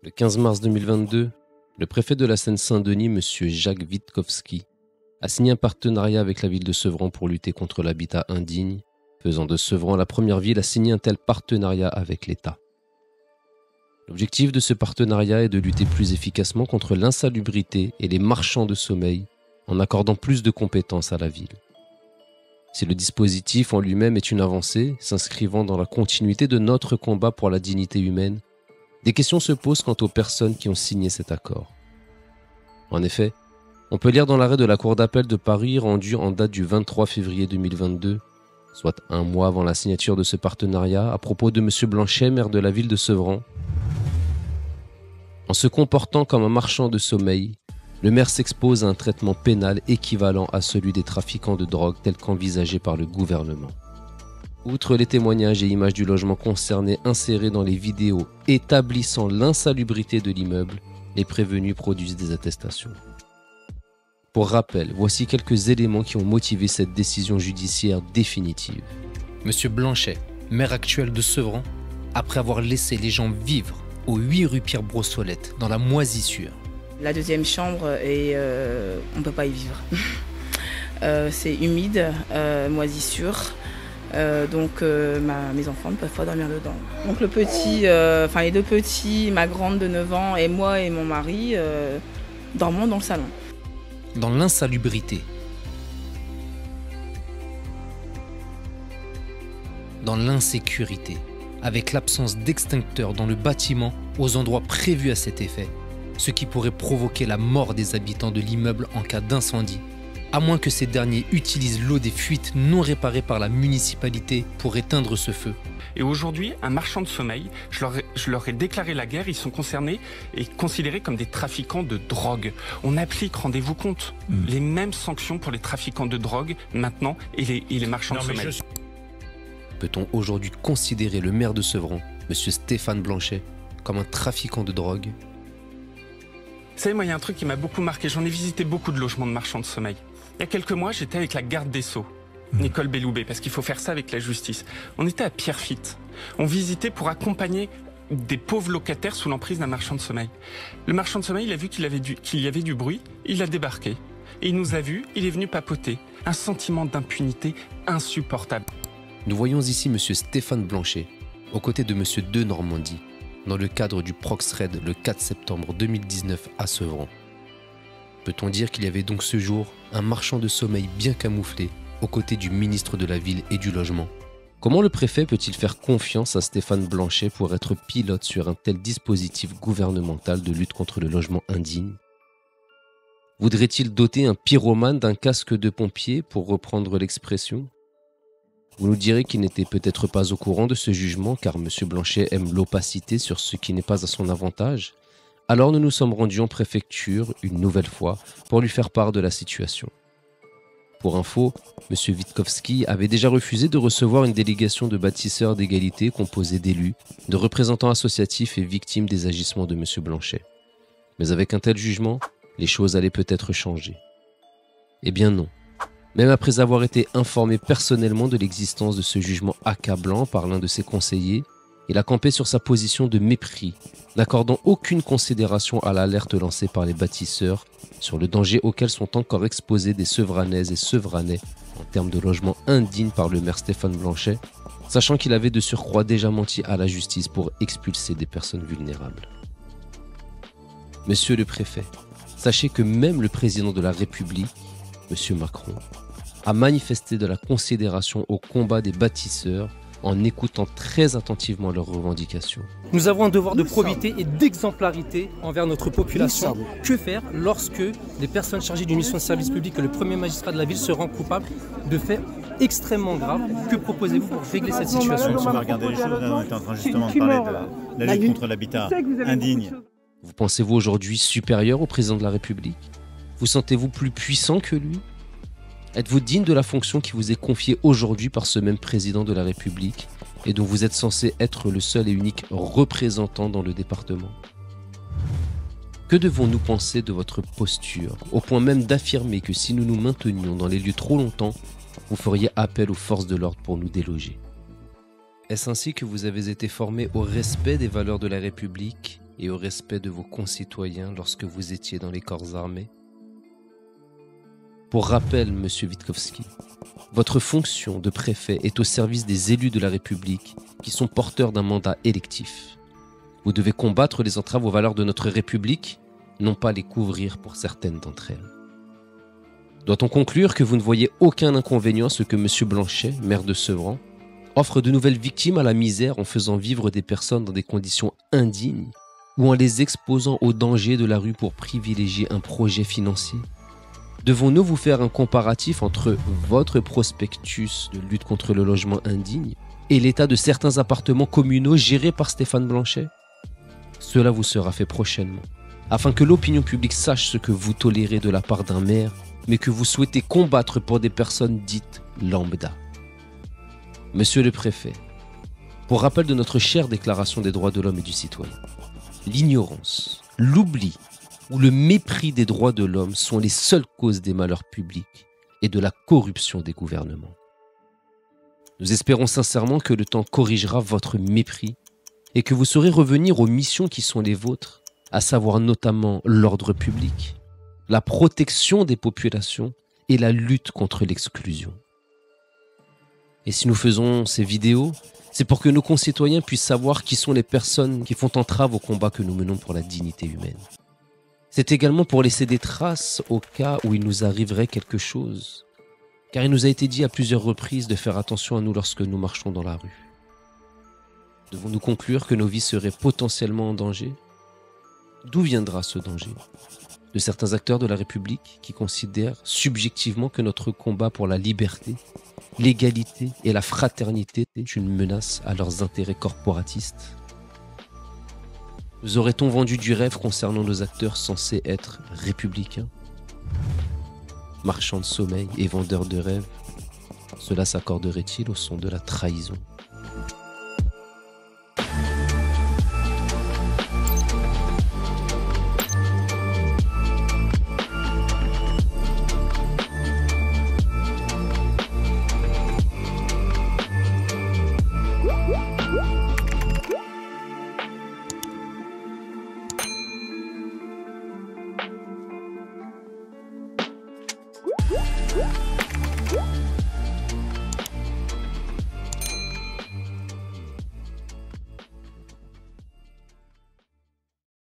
Le 15 mars 2022, le préfet de la Seine-Saint-Denis, M. Jacques Witkowski, a signé un partenariat avec la ville de Sevran pour lutter contre l'habitat indigne, faisant de Sevran la première ville à signer un tel partenariat avec l'État. L'objectif de ce partenariat est de lutter plus efficacement contre l'insalubrité et les marchands de sommeil en accordant plus de compétences à la ville. Si le dispositif en lui-même est une avancée, s'inscrivant dans la continuité de notre combat pour la dignité humaine, des questions se posent quant aux personnes qui ont signé cet accord. En effet, on peut lire dans l'arrêt de la Cour d'appel de Paris rendu en date du 23 février 2022, soit un mois avant la signature de ce partenariat, à propos de M. Blanchet, maire de la ville de Sevran. En se comportant comme un marchand de sommeil, le maire s'expose à un traitement pénal équivalent à celui des trafiquants de drogue tel qu'envisagé par le gouvernement. Outre les témoignages et images du logement concerné insérés dans les vidéos établissant l'insalubrité de l'immeuble, les prévenus produisent des attestations. Pour rappel, voici quelques éléments qui ont motivé cette décision judiciaire définitive. Monsieur Blanchet, maire actuel de Sevran, après avoir laissé les gens vivre au 8 rue Pierre-Brossolette, dans la moisissure. La deuxième chambre, on ne peut pas y vivre. C'est humide, moisissure. Donc mes enfants ne peuvent pas dormir dedans. Donc le petit, les deux petits, ma grande de 9 ans et moi et mon mari dormons dans le salon. Dans l'insalubrité, dans l'insécurité, avec l'absence d'extincteurs dans le bâtiment aux endroits prévus à cet effet, ce qui pourrait provoquer la mort des habitants de l'immeuble en cas d'incendie, à moins que ces derniers utilisent l'eau des fuites non réparées par la municipalité pour éteindre ce feu. Et aujourd'hui, un marchand de sommeil, je leur ai déclaré la guerre, ils sont concernés et considérés comme des trafiquants de drogue. On applique, rendez-vous compte, les mêmes sanctions pour les trafiquants de drogue maintenant et les marchands de sommeil. Peut-on aujourd'hui considérer le maire de Sevran, M. Stéphane Blanchet, comme un trafiquant de drogue ? Vous savez, moi, il y a un truc qui m'a beaucoup marqué. J'en ai visité beaucoup de logements de marchands de sommeil. Il y a quelques mois, j'étais avec la garde des Sceaux, Nicole Belloubet, parce qu'il faut faire ça avec la justice. On était à Pierrefitte. On visitait pour accompagner des pauvres locataires sous l'emprise d'un marchand de sommeil. Le marchand de sommeil, il a vu qu'il y avait du bruit, il a débarqué. Et il nous a vus, il est venu papoter. Un sentiment d'impunité insupportable. Nous voyons ici M. Stéphane Blanchet, aux côtés de M. De Normandie, dans le cadre du Proxred le 4 septembre 2019 à Sevran. Peut-on dire qu'il y avait donc ce jour un marchand de sommeil bien camouflé aux côtés du ministre de la Ville et du Logement? Comment le préfet peut-il faire confiance à Stéphane Blanchet pour être pilote sur un tel dispositif gouvernemental de lutte contre le logement indigne? Voudrait-il doter un pyromane d'un casque de pompier, pour reprendre l'expression? Vous nous direz qu'il n'était peut-être pas au courant de ce jugement car M. Blanchet aime l'opacité sur ce qui n'est pas à son avantage. Alors nous nous sommes rendus en préfecture une nouvelle fois pour lui faire part de la situation. Pour info, M. Witkowski avait déjà refusé de recevoir une délégation de bâtisseurs d'égalité composée d'élus, de représentants associatifs et victimes des agissements de M. Blanchet. Mais avec un tel jugement, les choses allaient peut-être changer. Eh bien non. Même après avoir été informé personnellement de l'existence de ce jugement accablant par l'un de ses conseillers, il a campé sur sa position de mépris, n'accordant aucune considération à l'alerte lancée par les bâtisseurs sur le danger auquel sont encore exposés des Sevranaises et Sevranais en termes de logement indigne par le maire Stéphane Blanchet, sachant qu'il avait de surcroît déjà menti à la justice pour expulser des personnes vulnérables. Monsieur le préfet, sachez que même le président de la République, Monsieur Macron, a manifesté de la considération au combat des bâtisseurs en écoutant très attentivement leurs revendications. Nous avons un devoir de probité et d'exemplarité envers notre population. Que faire lorsque les personnes chargées d'une mission de service public et le premier magistrat de la ville se rend coupable de faits extrêmement graves? Que proposez-vous pour régler cette situation? Si on va regarder les choses, là, on est en train justement de parler de la lutte contre l'habitat indigne. Vous pensez-vous aujourd'hui supérieur au président de la République? Vous sentez-vous plus puissant que lui? Êtes-vous digne de la fonction qui vous est confiée aujourd'hui par ce même président de la République et dont vous êtes censé être le seul et unique représentant dans le département? Que devons-nous penser de votre posture, au point même d'affirmer que si nous nous maintenions dans les lieux trop longtemps, vous feriez appel aux forces de l'ordre pour nous déloger? Est-ce ainsi que vous avez été formé au respect des valeurs de la République et au respect de vos concitoyens lorsque vous étiez dans les corps armés? Pour rappel, monsieur Witkowski, votre fonction de préfet est au service des élus de la République qui sont porteurs d'un mandat électif. Vous devez combattre les entraves aux valeurs de notre République, non pas les couvrir pour certaines d'entre elles. Doit-on conclure que vous ne voyez aucun inconvénient à ce que monsieur Blanchet, maire de Sevran, offre de nouvelles victimes à la misère en faisant vivre des personnes dans des conditions indignes ou en les exposant aux dangers de la rue pour privilégier un projet financier? Devons-nous vous faire un comparatif entre votre prospectus de lutte contre le logement indigne et l'état de certains appartements communaux gérés par Stéphane Blanchet? Cela vous sera fait prochainement, afin que l'opinion publique sache ce que vous tolérez de la part d'un maire, mais que vous souhaitez combattre pour des personnes dites lambda. Monsieur le préfet, pour rappel de notre chère Déclaration des droits de l'homme et du citoyen, l'ignorance, l'oubli ou le mépris des droits de l'homme sont les seules causes des malheurs publics et de la corruption des gouvernements. Nous espérons sincèrement que le temps corrigera votre mépris et que vous saurez revenir aux missions qui sont les vôtres, à savoir notamment l'ordre public, la protection des populations et la lutte contre l'exclusion. Et si nous faisons ces vidéos, c'est pour que nos concitoyens puissent savoir qui sont les personnes qui font entrave au combat que nous menons pour la dignité humaine. C'est également pour laisser des traces au cas où il nous arriverait quelque chose, car il nous a été dit à plusieurs reprises de faire attention à nous lorsque nous marchons dans la rue. Devons-nous conclure que nos vies seraient potentiellement en danger? D'où viendra ce danger? De certains acteurs de la République qui considèrent subjectivement que notre combat pour la liberté, l'égalité et la fraternité est une menace à leurs intérêts corporatistes? Nous aurait-on vendu du rêve concernant nos acteurs censés être républicains? Marchands de sommeil et vendeurs de rêves, cela s'accorderait-il au son de la trahison? Woo!